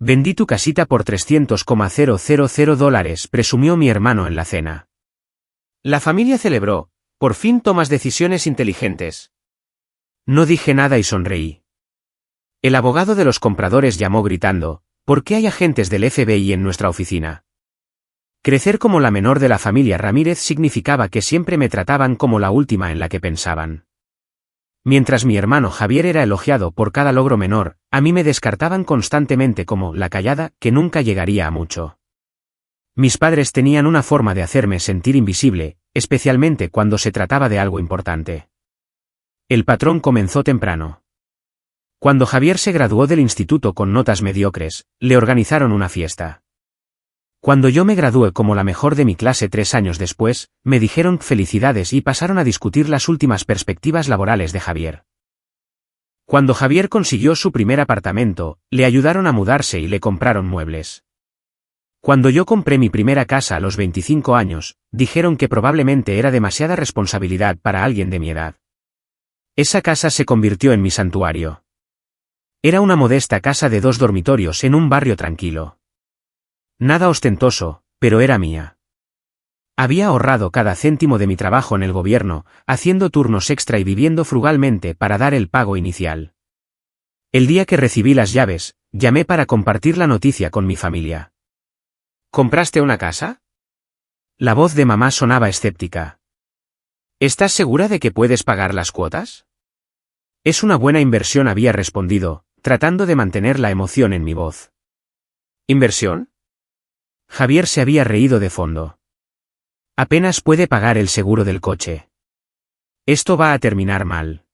Vendí tu casita por $300,000, presumió mi hermano en la cena. La familia celebró. Por fin tomas decisiones inteligentes. No dije nada y sonreí. El abogado de los compradores llamó gritando, ¿por qué hay agentes del FBI en nuestra oficina? Crecer como la menor de la familia Ramírez significaba que siempre me trataban como la última en la que pensaban. Mientras mi hermano Javier era elogiado por cada logro menor, a mí me descartaban constantemente como la callada que nunca llegaría a mucho. Mis padres tenían una forma de hacerme sentir invisible, especialmente cuando se trataba de algo importante. El patrón comenzó temprano. Cuando Javier se graduó del instituto con notas mediocres, le organizaron una fiesta. Cuando yo me gradué como la mejor de mi clase 3 años después, me dijeron felicidades y pasaron a discutir las últimas perspectivas laborales de Javier. Cuando Javier consiguió su primer apartamento, le ayudaron a mudarse y le compraron muebles. Cuando yo compré mi primera casa a los 25 años, dijeron que probablemente era demasiada responsabilidad para alguien de mi edad. Esa casa se convirtió en mi santuario. Era una modesta casa de 2 dormitorios en un barrio tranquilo. Nada ostentoso, pero era mía. Había ahorrado cada céntimo de mi trabajo en el gobierno, haciendo turnos extra y viviendo frugalmente para dar el pago inicial. El día que recibí las llaves, llamé para compartir la noticia con mi familia. ¿Compraste una casa? La voz de mamá sonaba escéptica. ¿Estás segura de que puedes pagar las cuotas? Es una buena inversión, había respondido, tratando de mantener la emoción en mi voz. ¿Inversión? Javier se había reído de fondo. Apenas puede pagar el seguro del coche. Esto va a terminar mal.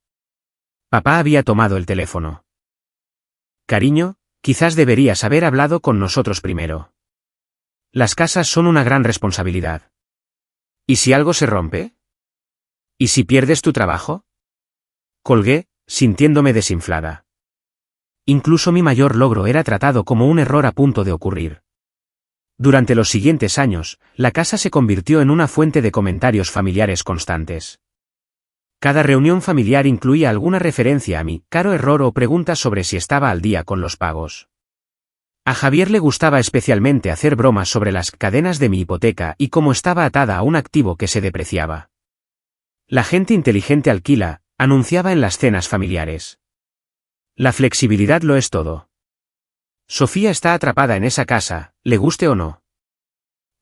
Papá había tomado el teléfono. Cariño, quizás deberías haber hablado con nosotros primero. Las casas son una gran responsabilidad. ¿Y si algo se rompe? ¿Y si pierdes tu trabajo? Colgué, sintiéndome desinflada. Incluso mi mayor logro era tratado como un error a punto de ocurrir. Durante los siguientes años, la casa se convirtió en una fuente de comentarios familiares constantes. Cada reunión familiar incluía alguna referencia a mi caro error o preguntas sobre si estaba al día con los pagos. A Javier le gustaba especialmente hacer bromas sobre las cadenas de mi hipoteca y cómo estaba atada a un activo que se depreciaba. La gente inteligente alquila, anunciaba en las cenas familiares. La flexibilidad lo es todo. Sofía está atrapada en esa casa, le guste o no.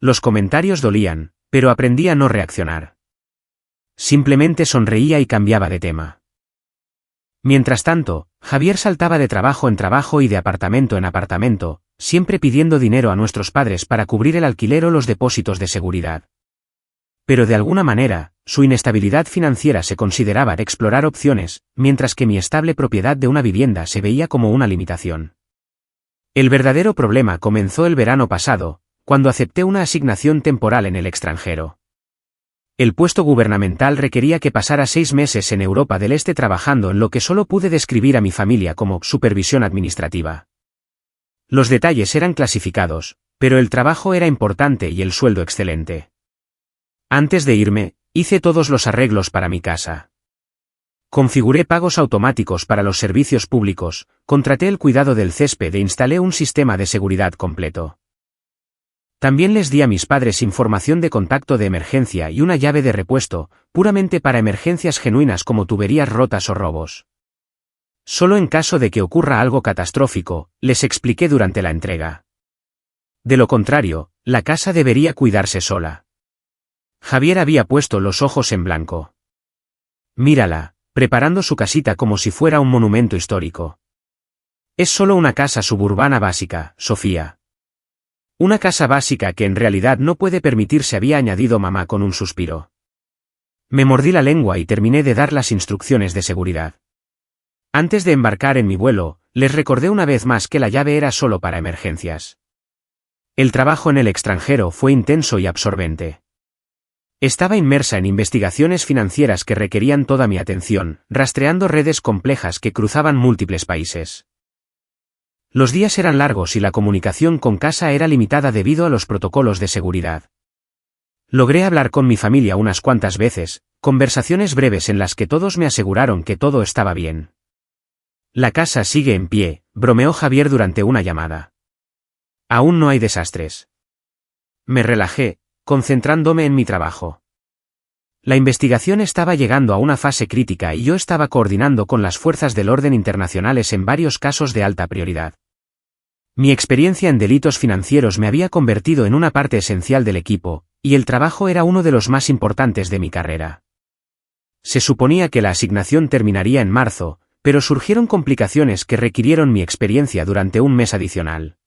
Los comentarios dolían, pero aprendí a no reaccionar. Simplemente sonreía y cambiaba de tema. Mientras tanto, Javier saltaba de trabajo en trabajo y de apartamento en apartamento, siempre pidiendo dinero a nuestros padres para cubrir el alquiler o los depósitos de seguridad. Pero de alguna manera, su inestabilidad financiera se consideraba explorar opciones, mientras que mi estable propiedad de una vivienda se veía como una limitación. El verdadero problema comenzó el verano pasado, cuando acepté una asignación temporal en el extranjero. El puesto gubernamental requería que pasara 6 meses en Europa del Este trabajando en lo que solo pude describir a mi familia como supervisión administrativa. Los detalles eran clasificados, pero el trabajo era importante y el sueldo excelente. Antes de irme, hice todos los arreglos para mi casa. Configuré pagos automáticos para los servicios públicos, contraté el cuidado del césped e instalé un sistema de seguridad completo. También les di a mis padres información de contacto de emergencia y una llave de repuesto, puramente para emergencias genuinas como tuberías rotas o robos. Solo en caso de que ocurra algo catastrófico, les expliqué durante la entrega. De lo contrario, la casa debería cuidarse sola. Javier había puesto los ojos en blanco. Mírala, preparando su casita como si fuera un monumento histórico. Es solo una casa suburbana básica, Sofía. Una casa básica que en realidad no puede permitirse, había añadido mamá con un suspiro. Me mordí la lengua y terminé de dar las instrucciones de seguridad. Antes de embarcar en mi vuelo, les recordé una vez más que la llave era solo para emergencias. El trabajo en el extranjero fue intenso y absorbente. Estaba inmersa en investigaciones financieras que requerían toda mi atención, rastreando redes complejas que cruzaban múltiples países. Los días eran largos y la comunicación con casa era limitada debido a los protocolos de seguridad. Logré hablar con mi familia unas cuantas veces, conversaciones breves en las que todos me aseguraron que todo estaba bien. La casa sigue en pie, bromeó Javier durante una llamada. Aún no hay desastres. Me relajé, concentrándome en mi trabajo. La investigación estaba llegando a una fase crítica y yo estaba coordinando con las fuerzas del orden internacionales en varios casos de alta prioridad. Mi experiencia en delitos financieros me había convertido en una parte esencial del equipo, y el trabajo era uno de los más importantes de mi carrera. Se suponía que la asignación terminaría en marzo, pero surgieron complicaciones que requirieron mi experiencia durante un mes adicional.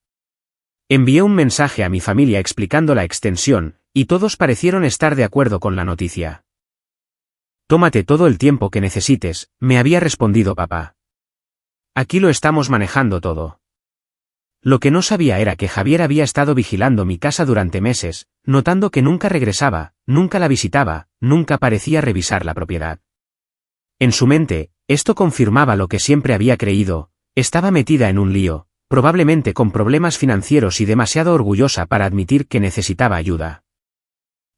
Envié un mensaje a mi familia explicando la extensión, y todos parecieron estar de acuerdo con la noticia. Tómate todo el tiempo que necesites, me había respondido papá. Aquí lo estamos manejando todo. Lo que no sabía era que Javier había estado vigilando mi casa durante meses, notando que nunca regresaba, nunca la visitaba, nunca parecía revisar la propiedad. En su mente, esto confirmaba lo que siempre había creído: estaba metida en un lío, probablemente con problemas financieros y demasiado orgullosa para admitir que necesitaba ayuda.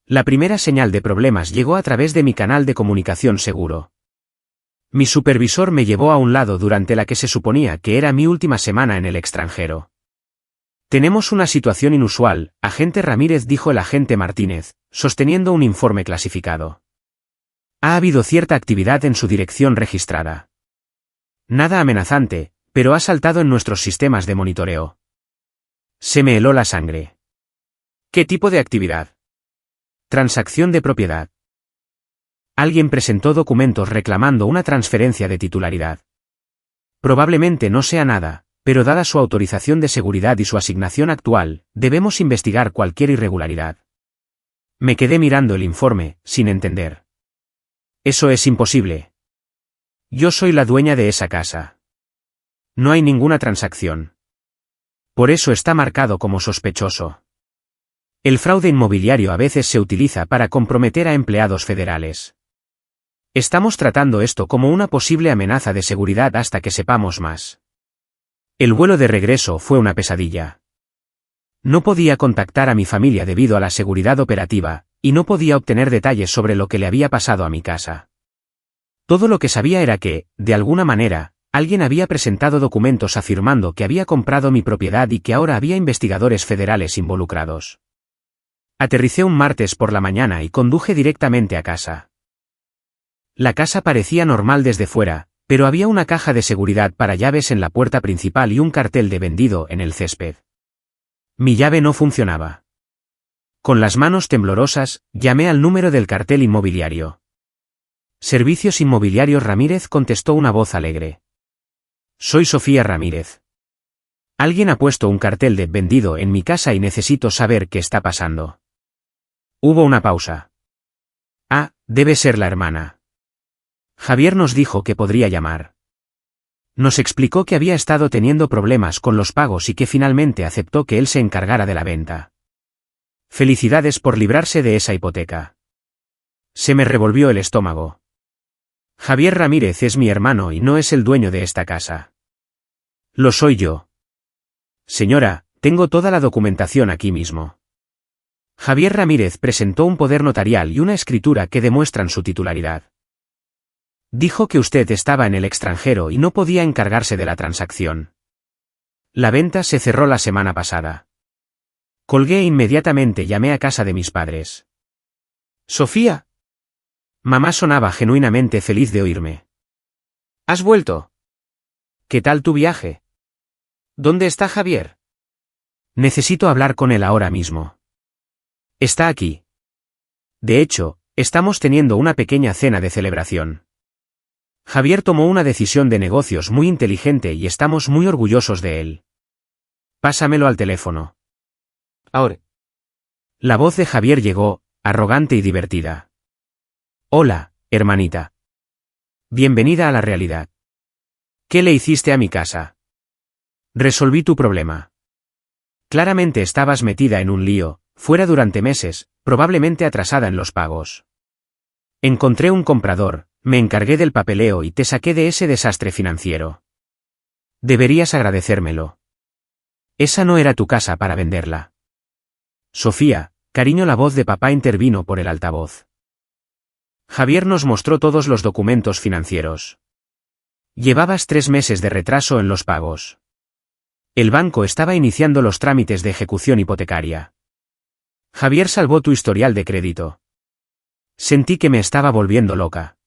La primera señal de problemas llegó a través de mi canal de comunicación seguro. Mi supervisor me llevó a un lado durante la que se suponía que era mi última semana en el extranjero. Tenemos una situación inusual, agente Ramírez, dijo el agente Martínez, sosteniendo un informe clasificado. Ha habido cierta actividad en su dirección registrada. Nada amenazante, pero ha saltado en nuestros sistemas de monitoreo. Se me heló la sangre. ¿Qué tipo de actividad? Transacción de propiedad. Alguien presentó documentos reclamando una transferencia de titularidad. Probablemente no sea nada, pero dada su autorización de seguridad y su asignación actual, debemos investigar cualquier irregularidad. Me quedé mirando el informe, sin entender. Eso es imposible. Yo soy la dueña de esa casa. No hay ninguna transacción. Por eso está marcado como sospechoso. El fraude inmobiliario a veces se utiliza para comprometer a empleados federales. Estamos tratando esto como una posible amenaza de seguridad hasta que sepamos más. El vuelo de regreso fue una pesadilla. No podía contactar a mi familia debido a la seguridad operativa, y no podía obtener detalles sobre lo que le había pasado a mi casa. Todo lo que sabía era que, de alguna manera, alguien había presentado documentos afirmando que había comprado mi propiedad y que ahora había investigadores federales involucrados. Aterricé un martes por la mañana y conduje directamente a casa. La casa parecía normal desde fuera, pero había una caja de seguridad para llaves en la puerta principal y un cartel de vendido en el césped. Mi llave no funcionaba. Con las manos temblorosas, llamé al número del cartel inmobiliario. Servicios Inmobiliarios Ramírez, contestó una voz alegre. Soy Sofía Ramírez. Alguien ha puesto un cartel de vendido en mi casa y necesito saber qué está pasando. Hubo una pausa. Ah, debe ser la hermana. Javier nos dijo que podría llamar. Nos explicó que había estado teniendo problemas con los pagos y que finalmente aceptó que él se encargara de la venta. Felicidades por librarse de esa hipoteca. Se me revolvió el estómago. Javier Ramírez es mi hermano y no es el dueño de esta casa. Lo soy yo. Señora, tengo toda la documentación aquí mismo. Javier Ramírez presentó un poder notarial y una escritura que demuestran su titularidad. Dijo que usted estaba en el extranjero y no podía encargarse de la transacción. La venta se cerró la semana pasada. Colgué e inmediatamente llamé a casa de mis padres. Sofía. Mamá sonaba genuinamente feliz de oírme. ¿Has vuelto? ¿Qué tal tu viaje? ¿Dónde está Javier? Necesito hablar con él ahora mismo. Está aquí. De hecho, estamos teniendo una pequeña cena de celebración. Javier tomó una decisión de negocios muy inteligente y estamos muy orgullosos de él. Pásamelo al teléfono. Ahora. La voz de Javier llegó, arrogante y divertida. Hola, hermanita. Bienvenida a la realidad. ¿Qué le hiciste a mi casa? Resolví tu problema. Claramente estabas metida en un lío, fuera durante meses, probablemente atrasada en los pagos. Encontré un comprador, me encargué del papeleo y te saqué de ese desastre financiero. Deberías agradecérmelo. Esa no era tu casa para venderla. Sofía, cariño, la voz de papá intervino por el altavoz. Javier nos mostró todos los documentos financieros. Llevabas 3 meses de retraso en los pagos. El banco estaba iniciando los trámites de ejecución hipotecaria. Javier salvó tu historial de crédito. Sentí que me estaba volviendo loca.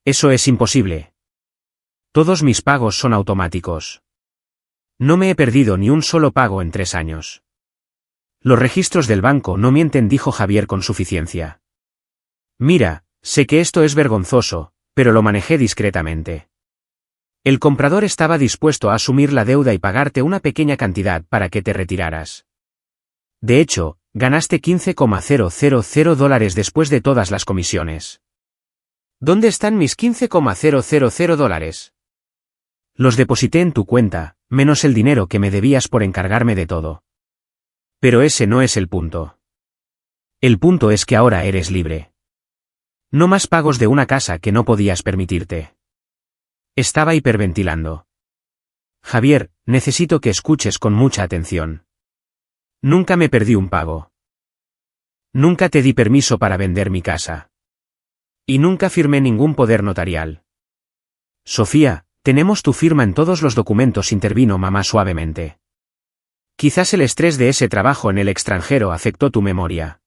Eso es imposible. Todos mis pagos son automáticos. No me he perdido ni un solo pago en 3 años. Los registros del banco no mienten, dijo Javier con suficiencia. Mira, sé que esto es vergonzoso, pero lo manejé discretamente. El comprador estaba dispuesto a asumir la deuda y pagarte una pequeña cantidad para que te retiraras. De hecho, ganaste $15,000 después de todas las comisiones. ¿Dónde están mis $15,000? Los deposité en tu cuenta, menos el dinero que me debías por encargarme de todo. Pero ese no es el punto. El punto es que ahora eres libre. No más pagos de una casa que no podías permitirte. Estaba hiperventilando. Javier, necesito que escuches con mucha atención. Nunca me perdí un pago. Nunca te di permiso para vender mi casa. Y nunca firmé ningún poder notarial. Sofía, tenemos tu firma en todos los documentos, intervino mamá suavemente. Quizás el estrés de ese trabajo en el extranjero afectó tu memoria.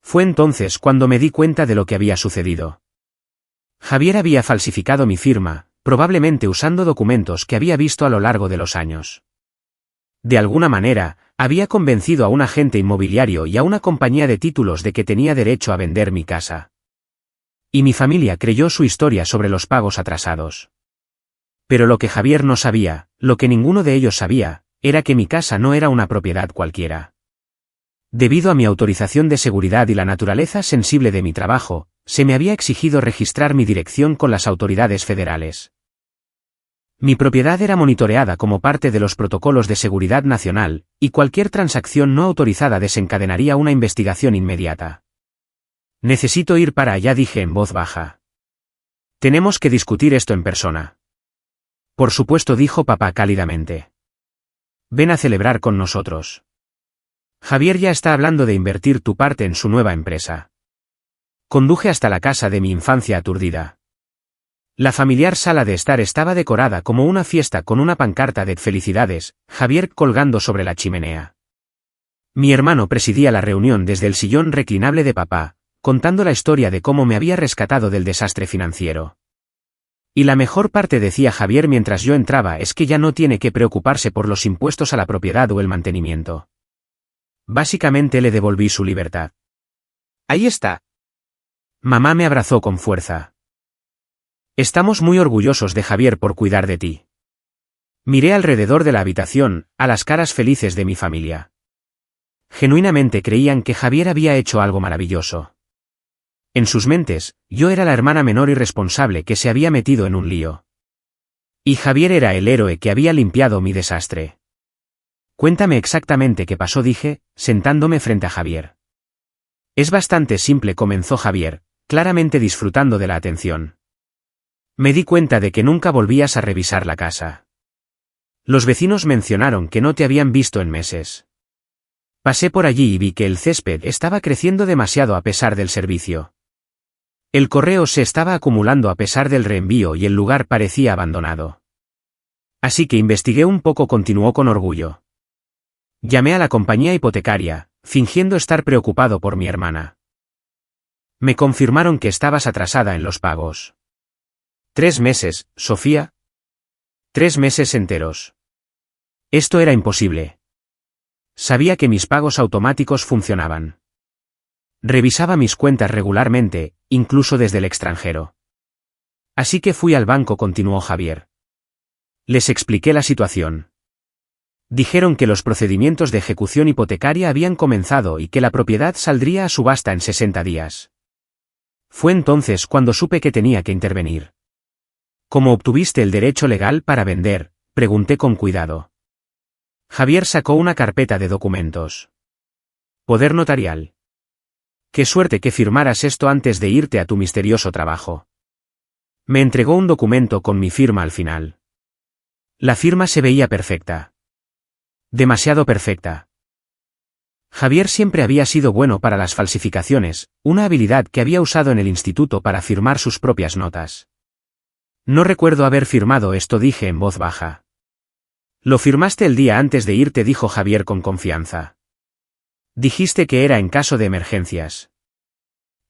Fue entonces cuando me di cuenta de lo que había sucedido. Javier había falsificado mi firma, probablemente usando documentos que había visto a lo largo de los años. De alguna manera, había convencido a un agente inmobiliario y a una compañía de títulos de que tenía derecho a vender mi casa. Y mi familia creyó su historia sobre los pagos atrasados. Pero lo que Javier no sabía, lo que ninguno de ellos sabía, era que mi casa no era una propiedad cualquiera. Debido a mi autorización de seguridad y la naturaleza sensible de mi trabajo, se me había exigido registrar mi dirección con las autoridades federales. Mi propiedad era monitoreada como parte de los protocolos de seguridad nacional, y cualquier transacción no autorizada desencadenaría una investigación inmediata. Necesito ir para allá, dije en voz baja. Tenemos que discutir esto en persona. Por supuesto, dijo papá cálidamente. Ven a celebrar con nosotros. Javier ya está hablando de invertir tu parte en su nueva empresa. Conduje hasta la casa de mi infancia aturdida. La familiar sala de estar estaba decorada como una fiesta con una pancarta de felicidades, Javier colgando sobre la chimenea. Mi hermano presidía la reunión desde el sillón reclinable de papá, contando la historia de cómo me había rescatado del desastre financiero. Y la mejor parte, decía Javier mientras yo entraba, es que ya no tiene que preocuparse por los impuestos a la propiedad o el mantenimiento. Básicamente le devolví su libertad. Ahí está. Mamá me abrazó con fuerza. Estamos muy orgullosos de Javier por cuidar de ti. Miré alrededor de la habitación, a las caras felices de mi familia. Genuinamente creían que Javier había hecho algo maravilloso. En sus mentes, yo era la hermana menor irresponsable que se había metido en un lío. Y Javier era el héroe que había limpiado mi desastre. Cuéntame exactamente qué pasó, dije, sentándome frente a Javier. Es bastante simple, comenzó Javier, claramente disfrutando de la atención. Me di cuenta de que nunca volvías a revisar la casa. Los vecinos mencionaron que no te habían visto en meses. Pasé por allí y vi que el césped estaba creciendo demasiado a pesar del servicio. El correo se estaba acumulando a pesar del reenvío y el lugar parecía abandonado. Así que investigué un poco, continuó con orgullo. Llamé a la compañía hipotecaria, fingiendo estar preocupado por mi hermana. Me confirmaron que estabas atrasada en los pagos. 3 meses, Sofía. 3 meses enteros. Esto era imposible. Sabía que mis pagos automáticos funcionaban. Revisaba mis cuentas regularmente, incluso desde el extranjero. Así que fui al banco, continuó Javier. Les expliqué la situación. Dijeron que los procedimientos de ejecución hipotecaria habían comenzado y que la propiedad saldría a subasta en 60 días. Fue entonces cuando supe que tenía que intervenir. ¿Cómo obtuviste el derecho legal para vender?, pregunté con cuidado. Javier sacó una carpeta de documentos. Poder notarial. Qué suerte que firmaras esto antes de irte a tu misterioso trabajo. Me entregó un documento con mi firma al final. La firma se veía perfecta. Demasiado perfecta. Javier siempre había sido bueno para las falsificaciones, una habilidad que había usado en el instituto para firmar sus propias notas. No recuerdo haber firmado esto, dije en voz baja. Lo firmaste el día antes de irte, dijo Javier con confianza. Dijiste que era en caso de emergencias.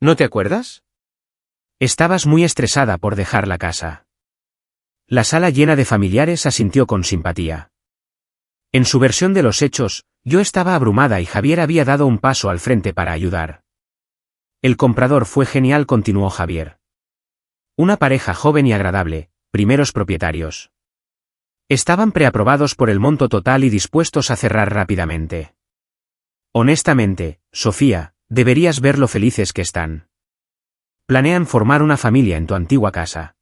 ¿No te acuerdas? Estabas muy estresada por dejar la casa. La sala llena de familiares asintió con simpatía. En su versión de los hechos, yo estaba abrumada y Javier había dado un paso al frente para ayudar. El comprador fue genial, continuó Javier. Una pareja joven y agradable, primeros propietarios. Estaban preaprobados por el monto total y dispuestos a cerrar rápidamente. Honestamente, Sofía, deberías ver lo felices que están. Planean formar una familia en tu antigua casa.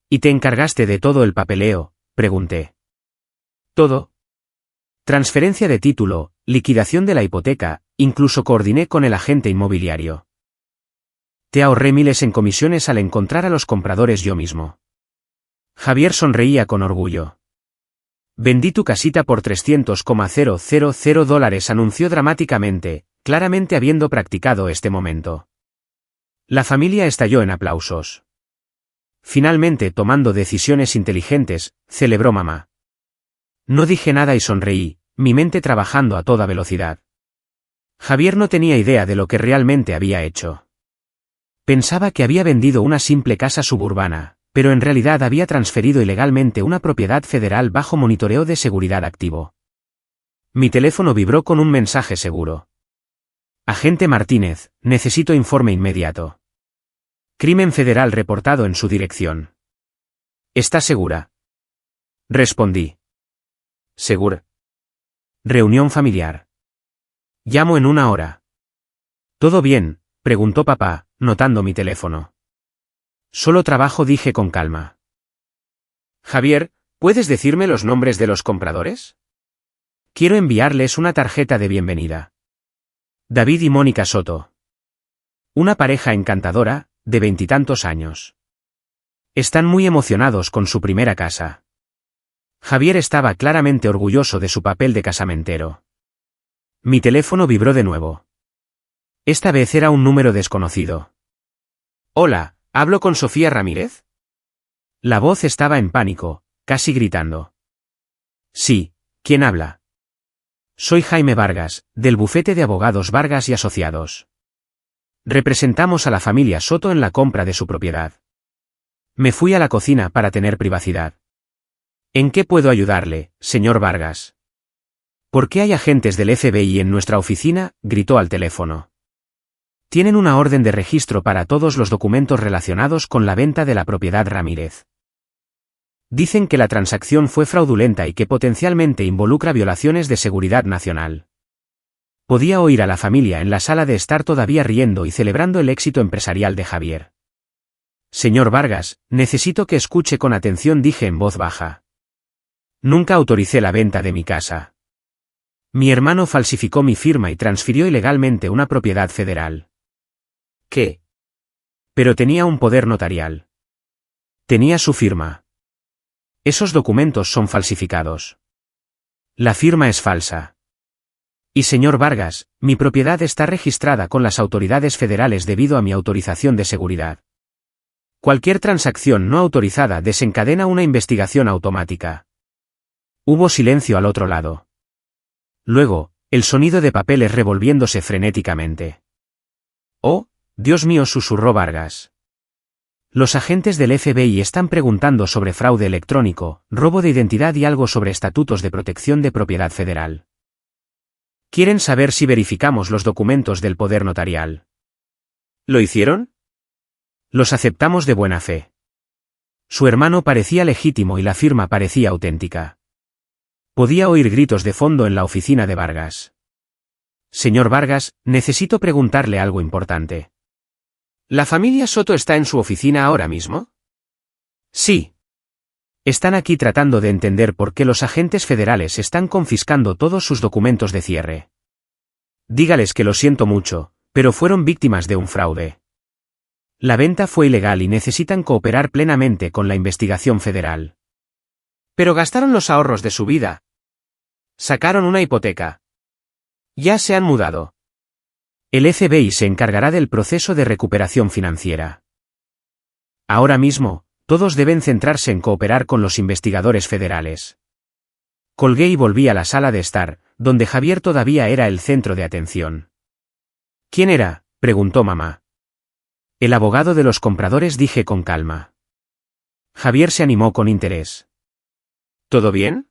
¿Y te encargaste de todo el papeleo?, pregunté. ¿Todo? Transferencia de título, liquidación de la hipoteca, incluso coordiné con el agente inmobiliario. Te ahorré miles en comisiones al encontrar a los compradores yo mismo. Javier sonreía con orgullo. Vendí tu casita por $300,000, anunció dramáticamente, claramente habiendo practicado este momento. La familia estalló en aplausos. Finalmente, tomando decisiones inteligentes, celebró mamá. No dije nada y sonreí, mi mente trabajando a toda velocidad. Javier no tenía idea de lo que realmente había hecho. Pensaba que había vendido una simple casa suburbana, pero en realidad había transferido ilegalmente una propiedad federal bajo monitoreo de seguridad activo. Mi teléfono vibró con un mensaje seguro. Agente Martínez, necesito informe inmediato. Crimen federal reportado en su dirección. ¿Está segura? Respondí. ¿Segura? Reunión familiar. Llamo en 1 hora. ¿Todo bien?, preguntó papá, notando mi teléfono. Solo trabajo, dije con calma. Javier, ¿puedes decirme los nombres de los compradores? Quiero enviarles una tarjeta de bienvenida. David y Mónica Soto. Una pareja encantadora, de 20 y tantos años. Están muy emocionados con su primera casa. Javier estaba claramente orgulloso de su papel de casamentero. Mi teléfono vibró de nuevo. Esta vez era un número desconocido. Hola, ¿hablo con Sofía Ramírez? La voz estaba en pánico, casi gritando. Sí, ¿quién habla? Soy Jaime Vargas, del bufete de abogados Vargas y Asociados. Representamos a la familia Soto en la compra de su propiedad. Me fui a la cocina para tener privacidad. ¿En qué puedo ayudarle, señor Vargas? ¿Por qué hay agentes del FBI en nuestra oficina?, gritó al teléfono. Tienen una orden de registro para todos los documentos relacionados con la venta de la propiedad Ramírez. Dicen que la transacción fue fraudulenta y que potencialmente involucra violaciones de seguridad nacional. Podía oír a la familia en la sala de estar todavía riendo y celebrando el éxito empresarial de Javier. Señor Vargas, necesito que escuche con atención, dije en voz baja. Nunca autoricé la venta de mi casa. Mi hermano falsificó mi firma y transfirió ilegalmente una propiedad federal. ¿Qué? Pero tenía un poder notarial. Tenía su firma. Esos documentos son falsificados. La firma es falsa. Y señor Vargas, mi propiedad está registrada con las autoridades federales debido a mi autorización de seguridad. Cualquier transacción no autorizada desencadena una investigación automática. Hubo silencio al otro lado. Luego, el sonido de papeles revolviéndose frenéticamente. Oh, Dios mío, susurró Vargas. Los agentes del FBI están preguntando sobre fraude electrónico, robo de identidad y algo sobre estatutos de protección de propiedad federal. Quieren saber si verificamos los documentos del poder notarial. ¿Lo hicieron? Los aceptamos de buena fe. Su hermano parecía legítimo y la firma parecía auténtica. Podía oír gritos de fondo en la oficina de Vargas. Señor Vargas, necesito preguntarle algo importante. ¿La familia Soto está en su oficina ahora mismo? Sí. Están aquí tratando de entender por qué los agentes federales están confiscando todos sus documentos de cierre. Dígales que lo siento mucho, pero fueron víctimas de un fraude. La venta fue ilegal y necesitan cooperar plenamente con la investigación federal. Pero gastaron los ahorros de su vida. Sacaron una hipoteca. Ya se han mudado. El FBI se encargará del proceso de recuperación financiera. Ahora mismo, todos deben centrarse en cooperar con los investigadores federales. Colgué y volví a la sala de estar, donde Javier todavía era el centro de atención. ¿Quién era?, preguntó mamá. El abogado de los compradores, dije con calma. Javier se animó con interés. ¿Todo bien?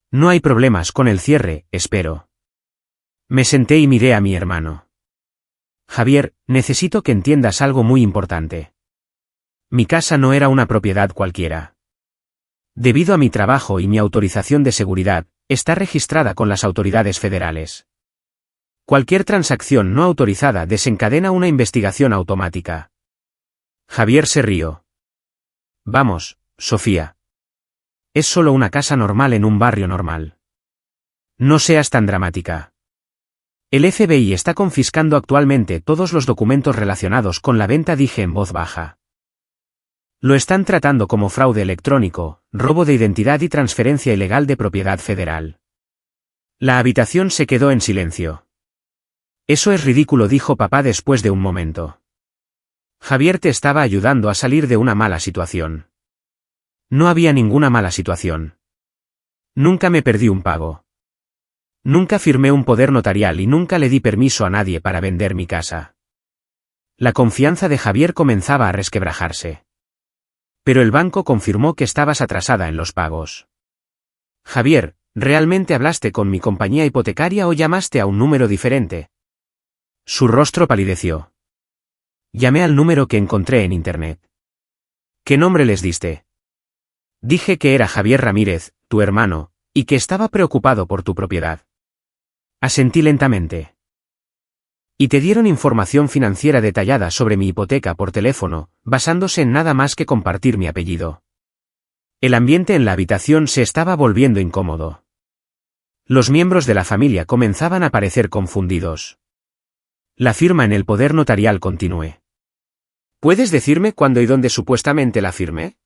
No hay problemas con el cierre, espero. Me senté y miré a mi hermano. Javier, necesito que entiendas algo muy importante. Mi casa no era una propiedad cualquiera. Debido a mi trabajo y mi autorización de seguridad, está registrada con las autoridades federales. Cualquier transacción no autorizada desencadena una investigación automática. Javier se rió. Vamos, Sofía. Es solo una casa normal en un barrio normal. No seas tan dramática. El FBI está confiscando actualmente todos los documentos relacionados con la venta, dije en voz baja. Lo están tratando como fraude electrónico, robo de identidad y transferencia ilegal de propiedad federal. La habitación se quedó en silencio. Eso es ridículo, dijo papá después de un momento. Javier te estaba ayudando a salir de una mala situación. No había ninguna mala situación. Nunca me perdí un pago. Nunca firmé un poder notarial y nunca le di permiso a nadie para vender mi casa. La confianza de Javier comenzaba a resquebrajarse. Pero el banco confirmó que estabas atrasada en los pagos. Javier, ¿realmente hablaste con mi compañía hipotecaria o llamaste a un número diferente? Su rostro palideció. Llamé al número que encontré en internet. ¿Qué nombre les diste? Dije que era Javier Ramírez, tu hermano, y que estaba preocupado por tu propiedad. Asentí lentamente. Y te dieron información financiera detallada sobre mi hipoteca por teléfono, basándose en nada más que compartir mi apellido. El ambiente en la habitación se estaba volviendo incómodo. Los miembros de la familia comenzaban a parecer confundidos. La firma en el poder notarial continué. ¿Puedes decirme cuándo y dónde supuestamente la firmé?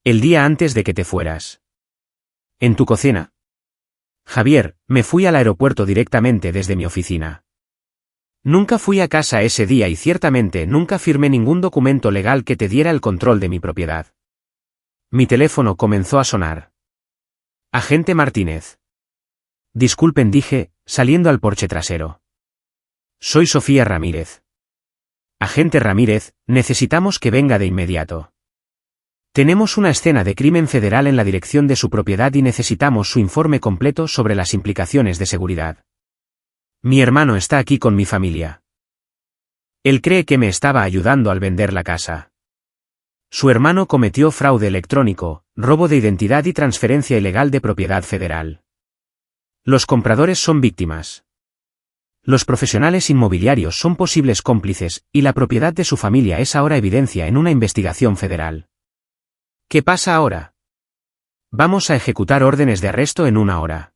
El día antes de que te fueras. En tu cocina. Javier, me fui al aeropuerto directamente desde mi oficina. Nunca fui a casa ese día y ciertamente nunca firmé ningún documento legal que te diera el control de mi propiedad. Mi teléfono comenzó a sonar. Agente Martínez. Disculpen, dije, saliendo al porche trasero. Soy Sofía Ramírez. Agente Ramírez, necesitamos que venga de inmediato. Tenemos una escena de crimen federal en la dirección de su propiedad y necesitamos su informe completo sobre las implicaciones de seguridad. Mi hermano está aquí con mi familia. Él cree que me estaba ayudando al vender la casa. Su hermano cometió fraude electrónico, robo de identidad y transferencia ilegal de propiedad federal. Los compradores son víctimas. Los profesionales inmobiliarios son posibles cómplices, y la propiedad de su familia es ahora evidencia en una investigación federal. ¿Qué pasa ahora? Vamos a ejecutar órdenes de arresto en 1 hora.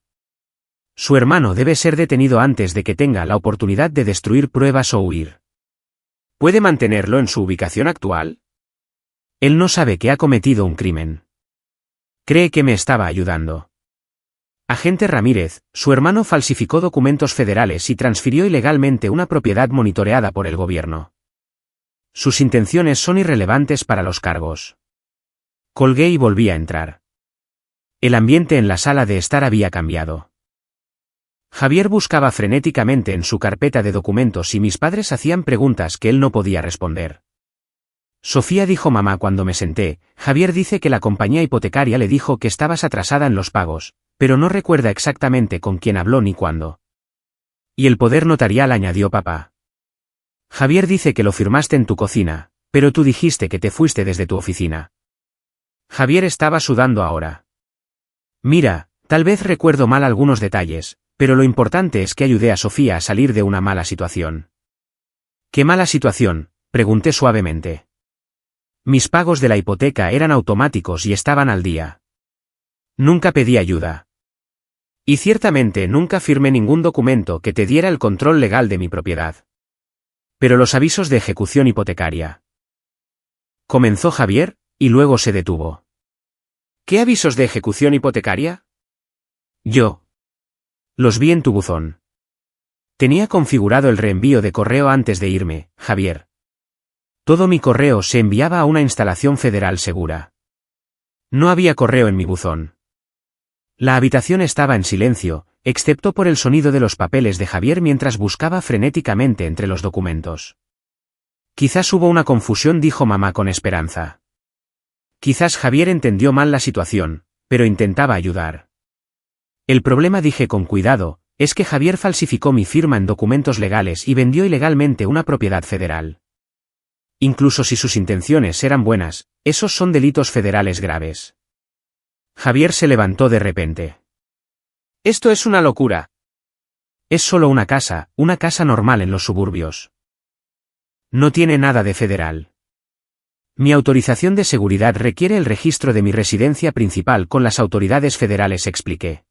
Su hermano debe ser detenido antes de que tenga la oportunidad de destruir pruebas o huir. ¿Puede mantenerlo en su ubicación actual? Él no sabe que ha cometido un crimen. Cree que me estaba ayudando. Agente Ramírez, su hermano falsificó documentos federales y transfirió ilegalmente una propiedad monitoreada por el gobierno. Sus intenciones son irrelevantes para los cargos. Colgué y volví a entrar. El ambiente en la sala de estar había cambiado. Javier buscaba frenéticamente en su carpeta de documentos y mis padres hacían preguntas que él no podía responder. Sofía, dijo mamá cuando me senté, Javier dice que la compañía hipotecaria le dijo que estabas atrasada en los pagos, pero no recuerda exactamente con quién habló ni cuándo. Y el poder notarial, añadió papá. Javier dice que lo firmaste en tu cocina, pero tú dijiste que te fuiste desde tu oficina. Javier estaba sudando ahora. Mira, tal vez recuerdo mal algunos detalles, pero lo importante es que ayudé a Sofía a salir de una mala situación. ¿Qué mala situación?, pregunté suavemente. Mis pagos de la hipoteca eran automáticos y estaban al día. Nunca pedí ayuda. Y ciertamente nunca firmé ningún documento que te diera el control legal de mi propiedad. Pero los avisos de ejecución hipotecaria. Comenzó Javier, y luego se detuvo. ¿Qué avisos de ejecución hipotecaria? Yo. Los vi en tu buzón. Tenía configurado el reenvío de correo antes de irme, Javier. Todo mi correo se enviaba a una instalación federal segura. No había correo en mi buzón. La habitación estaba en silencio, excepto por el sonido de los papeles de Javier mientras buscaba frenéticamente entre los documentos. Quizás hubo una confusión, dijo mamá con esperanza. Quizás Javier entendió mal la situación, pero intentaba ayudar. El problema, dije con cuidado, es que Javier falsificó mi firma en documentos legales y vendió ilegalmente una propiedad federal. Incluso si sus intenciones eran buenas, esos son delitos federales graves. Javier se levantó de repente. Esto es una locura. Es solo una casa normal en los suburbios. No tiene nada de federal. Mi autorización de seguridad requiere el registro de mi residencia principal con las autoridades federales, expliqué.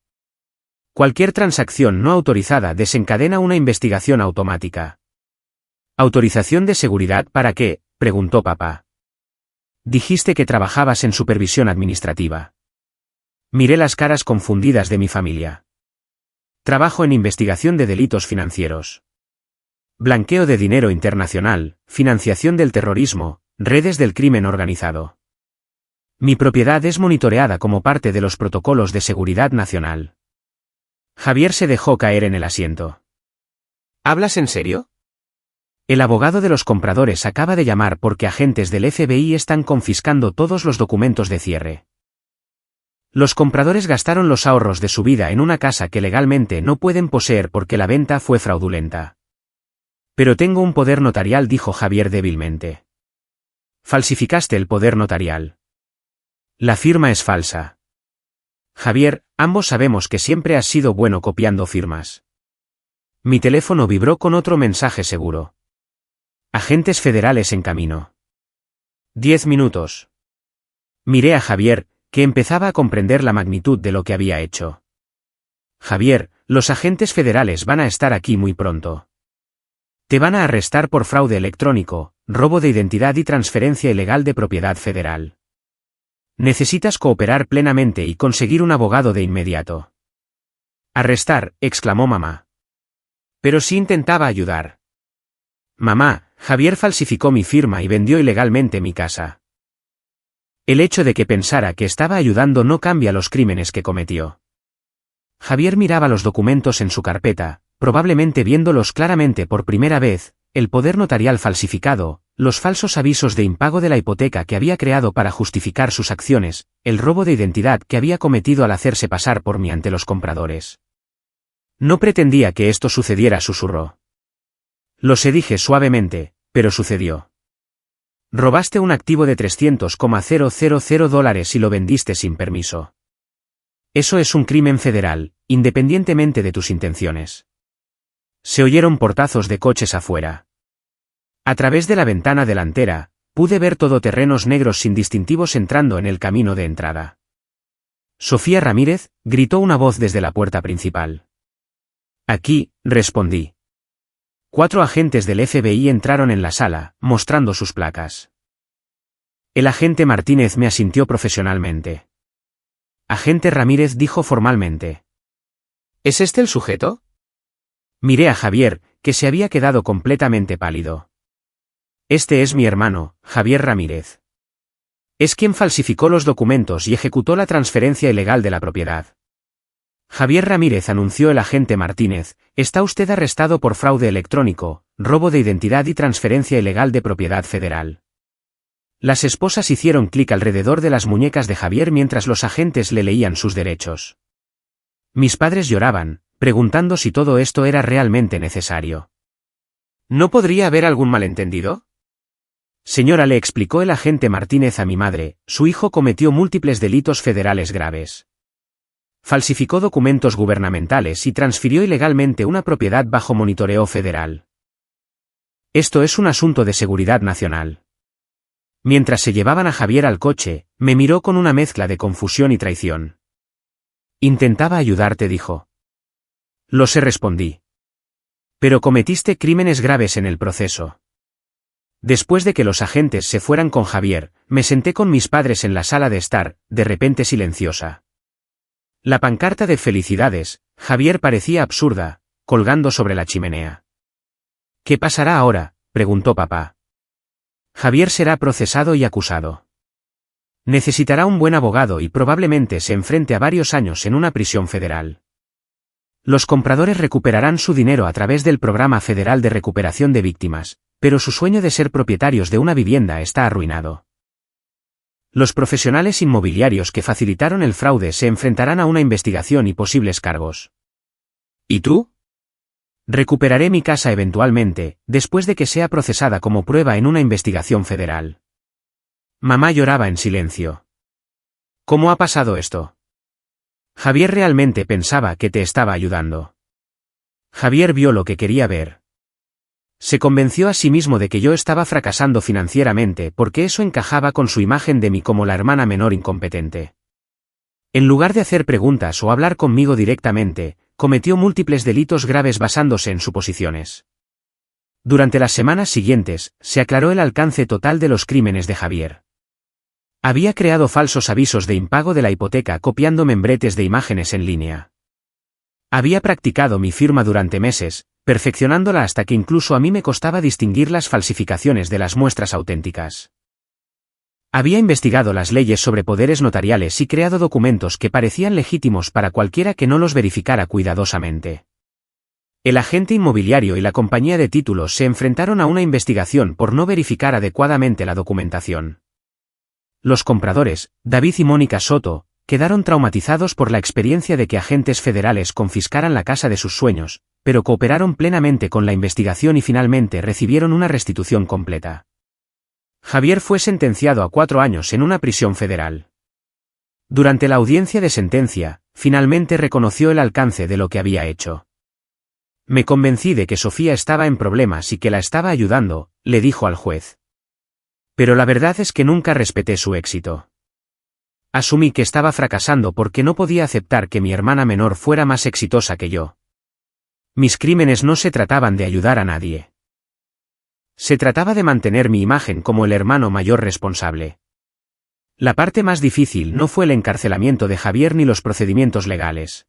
Cualquier transacción no autorizada desencadena una investigación automática. ¿Autorización de seguridad para qué?, preguntó papá. Dijiste que trabajabas en supervisión administrativa. Miré las caras confundidas de mi familia. Trabajo en investigación de delitos financieros. Blanqueo de dinero internacional, financiación del terrorismo, redes del crimen organizado. Mi propiedad es monitoreada como parte de los protocolos de seguridad nacional. Javier se dejó caer en el asiento. ¿Hablas en serio? El abogado de los compradores acaba de llamar porque agentes del FBI están confiscando todos los documentos de cierre. Los compradores gastaron los ahorros de su vida en una casa que legalmente no pueden poseer porque la venta fue fraudulenta. Pero tengo un poder notarial, dijo Javier débilmente. Falsificaste el poder notarial. La firma es falsa. Javier, ambos sabemos que siempre has sido bueno copiando firmas. Mi teléfono vibró con otro mensaje seguro. Agentes federales en camino. 10 minutos. Miré a Javier, que empezaba a comprender la magnitud de lo que había hecho. Javier, los agentes federales van a estar aquí muy pronto. Te van a arrestar por fraude electrónico, robo de identidad y transferencia ilegal de propiedad federal. Necesitas cooperar plenamente y conseguir un abogado de inmediato. Arrestar, exclamó mamá. Pero sí intentaba ayudar. Mamá, Javier falsificó mi firma y vendió ilegalmente mi casa. El hecho de que pensara que estaba ayudando no cambia los crímenes que cometió. Javier miraba los documentos en su carpeta, probablemente viéndolos claramente por primera vez, el poder notarial falsificado, los falsos avisos de impago de la hipoteca que había creado para justificar sus acciones, el robo de identidad que había cometido al hacerse pasar por mí ante los compradores. No pretendía que esto sucediera, susurró. Lo sé, dije suavemente, pero sucedió. Robaste un activo de $300,000 y lo vendiste sin permiso. Eso es un crimen federal, independientemente de tus intenciones. Se oyeron portazos de coches afuera. A través de la ventana delantera, pude ver todoterrenos negros sin distintivos entrando en el camino de entrada. Sofía Ramírez, gritó una voz desde la puerta principal. Aquí, respondí. 4 agentes del FBI entraron en la sala, mostrando sus placas. El agente Martínez me asintió profesionalmente. Agente Ramírez, dijo formalmente. ¿Es este el sujeto? Miré a Javier, que se había quedado completamente pálido. Este es mi hermano, Javier Ramírez. Es quien falsificó los documentos y ejecutó la transferencia ilegal de la propiedad. Javier Ramírez, anunció el agente Martínez, está usted arrestado por fraude electrónico, robo de identidad y transferencia ilegal de propiedad federal. Las esposas hicieron clic alrededor de las muñecas de Javier mientras los agentes le leían sus derechos. Mis padres lloraban, preguntando si todo esto era realmente necesario. ¿No podría haber algún malentendido? Señora, le explicó el agente Martínez a mi madre, su hijo cometió múltiples delitos federales graves. Falsificó documentos gubernamentales y transfirió ilegalmente una propiedad bajo monitoreo federal. Esto es un asunto de seguridad nacional. Mientras se llevaban a Javier al coche, me miró con una mezcla de confusión y traición. Intentaba ayudarte, dijo. Lo sé, respondí. Pero cometiste crímenes graves en el proceso. Después de que los agentes se fueran con Javier, me senté con mis padres en la sala de estar, de repente silenciosa. La pancarta de felicidades, Javier, parecía absurda, colgando sobre la chimenea. ¿Qué pasará ahora?, preguntó papá. Javier será procesado y acusado. Necesitará un buen abogado y probablemente se enfrente a varios años en una prisión federal. Los compradores recuperarán su dinero a través del Programa Federal de Recuperación de Víctimas, pero su sueño de ser propietarios de una vivienda está arruinado. Los profesionales inmobiliarios que facilitaron el fraude se enfrentarán a una investigación y posibles cargos. ¿Y tú? Recuperaré mi casa eventualmente, después de que sea procesada como prueba en una investigación federal. Mamá lloraba en silencio. ¿Cómo ha pasado esto? Javier realmente pensaba que te estaba ayudando. Javier vio lo que quería ver. Se convenció a sí mismo de que yo estaba fracasando financieramente porque eso encajaba con su imagen de mí como la hermana menor incompetente. En lugar de hacer preguntas o hablar conmigo directamente, cometió múltiples delitos graves basándose en suposiciones. Durante las semanas siguientes, se aclaró el alcance total de los crímenes de Javier. Había creado falsos avisos de impago de la hipoteca copiando membretes de imágenes en línea. Había practicado mi firma durante meses, perfeccionándola hasta que incluso a mí me costaba distinguir las falsificaciones de las muestras auténticas. Había investigado las leyes sobre poderes notariales y creado documentos que parecían legítimos para cualquiera que no los verificara cuidadosamente. El agente inmobiliario y la compañía de títulos se enfrentaron a una investigación por no verificar adecuadamente la documentación. Los compradores, David y Mónica Soto, quedaron traumatizados por la experiencia de que agentes federales confiscaran la casa de sus sueños, pero cooperaron plenamente con la investigación y finalmente recibieron una restitución completa. Javier fue sentenciado a 4 años en una prisión federal. Durante la audiencia de sentencia, finalmente reconoció el alcance de lo que había hecho. Me convencí de que Sofía estaba en problemas y que la estaba ayudando, le dijo al juez. Pero la verdad es que nunca respeté su éxito. Asumí que estaba fracasando porque no podía aceptar que mi hermana menor fuera más exitosa que yo. Mis crímenes no se trataban de ayudar a nadie. Se trataba de mantener mi imagen como el hermano mayor responsable. La parte más difícil no fue el encarcelamiento de Javier ni los procedimientos legales.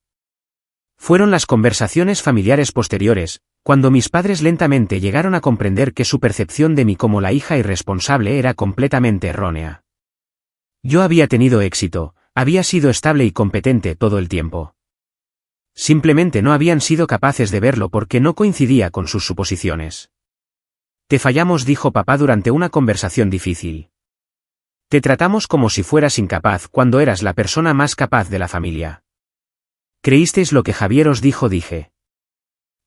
Fueron las conversaciones familiares posteriores, cuando mis padres lentamente llegaron a comprender que su percepción de mí como la hija irresponsable era completamente errónea. Yo había tenido éxito, había sido estable y competente todo el tiempo. Simplemente no habían sido capaces de verlo porque no coincidía con sus suposiciones. Te fallamos, dijo papá durante una conversación difícil. Te tratamos como si fueras incapaz cuando eras la persona más capaz de la familia. ¿Creísteis lo que Javier os dijo? Dije.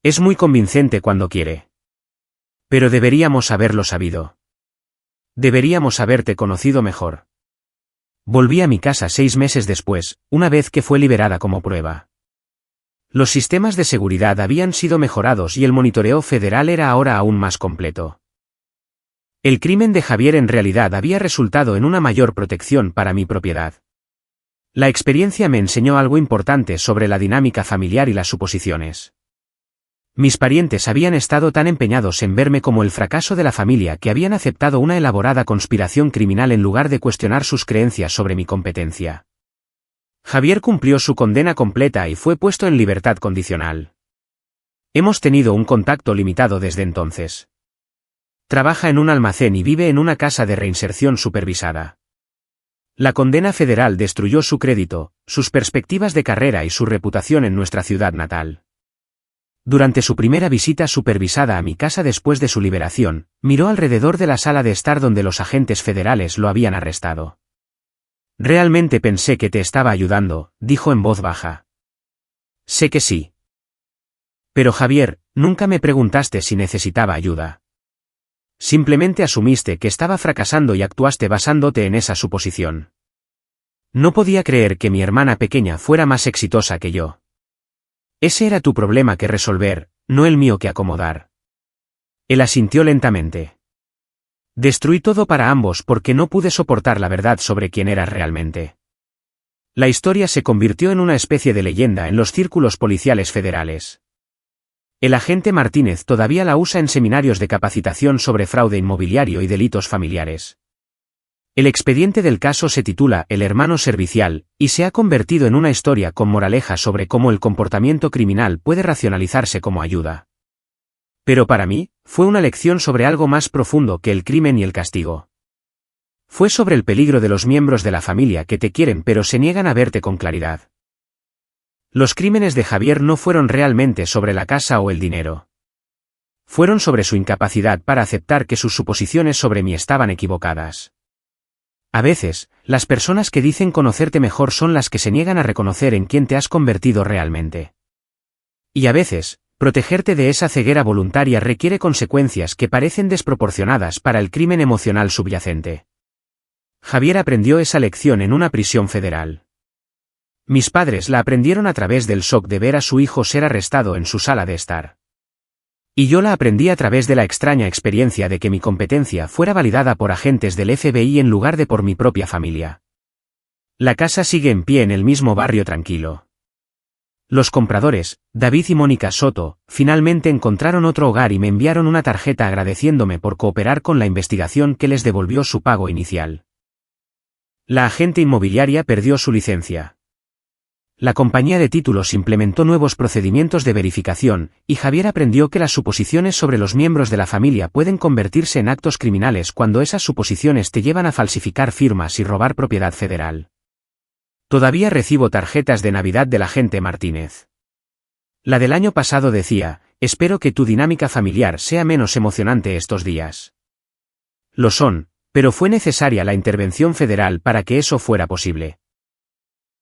Es muy convincente cuando quiere. Pero deberíamos haberlo sabido. Deberíamos haberte conocido mejor. Volví a mi casa 6 meses después, una vez que fue liberada como prueba. Los sistemas de seguridad habían sido mejorados y el monitoreo federal era ahora aún más completo. El crimen de Javier en realidad había resultado en una mayor protección para mi propiedad. La experiencia me enseñó algo importante sobre la dinámica familiar y las suposiciones. Mis parientes habían estado tan empeñados en verme como el fracaso de la familia que habían aceptado una elaborada conspiración criminal en lugar de cuestionar sus creencias sobre mi competencia. Javier cumplió su condena completa y fue puesto en libertad condicional. Hemos tenido un contacto limitado desde entonces. Trabaja en un almacén y vive en una casa de reinserción supervisada. La condena federal destruyó su crédito, sus perspectivas de carrera y su reputación en nuestra ciudad natal. Durante su primera visita supervisada a mi casa después de su liberación, miró alrededor de la sala de estar donde los agentes federales lo habían arrestado. Realmente pensé que te estaba ayudando, dijo en voz baja. Sé que sí. Pero Javier, nunca me preguntaste si necesitaba ayuda. Simplemente asumiste que estaba fracasando y actuaste basándote en esa suposición. No podía creer que mi hermana pequeña fuera más exitosa que yo. Ese era tu problema que resolver, no el mío que acomodar. Él asintió lentamente. Destruí todo para ambos porque no pude soportar la verdad sobre quién eras realmente. La historia se convirtió en una especie de leyenda en los círculos policiales federales. El agente Martínez todavía la usa en seminarios de capacitación sobre fraude inmobiliario y delitos familiares. El expediente del caso se titula El hermano servicial, y se ha convertido en una historia con moraleja sobre cómo el comportamiento criminal puede racionalizarse como ayuda. Pero para mí, fue una lección sobre algo más profundo que el crimen y el castigo. Fue sobre el peligro de los miembros de la familia que te quieren pero se niegan a verte con claridad. Los crímenes de Javier no fueron realmente sobre la casa o el dinero. Fueron sobre su incapacidad para aceptar que sus suposiciones sobre mí estaban equivocadas. A veces, las personas que dicen conocerte mejor son las que se niegan a reconocer en quién te has convertido realmente. Y a veces, protegerte de esa ceguera voluntaria requiere consecuencias que parecen desproporcionadas para el crimen emocional subyacente. Javier aprendió esa lección en una prisión federal. Mis padres la aprendieron a través del shock de ver a su hijo ser arrestado en su sala de estar. Y yo la aprendí a través de la extraña experiencia de que mi competencia fuera validada por agentes del FBI en lugar de por mi propia familia. La casa sigue en pie en el mismo barrio tranquilo. Los compradores, David y Mónica Soto, finalmente encontraron otro hogar y me enviaron una tarjeta agradeciéndome por cooperar con la investigación que les devolvió su pago inicial. La agente inmobiliaria perdió su licencia. La compañía de títulos implementó nuevos procedimientos de verificación, y Javier aprendió que las suposiciones sobre los miembros de la familia pueden convertirse en actos criminales cuando esas suposiciones te llevan a falsificar firmas y robar propiedad federal. Todavía recibo tarjetas de Navidad del agente Martínez. La del año pasado decía: espero que tu dinámica familiar sea menos emocionante estos días. Lo son, pero fue necesaria la intervención federal para que eso fuera posible.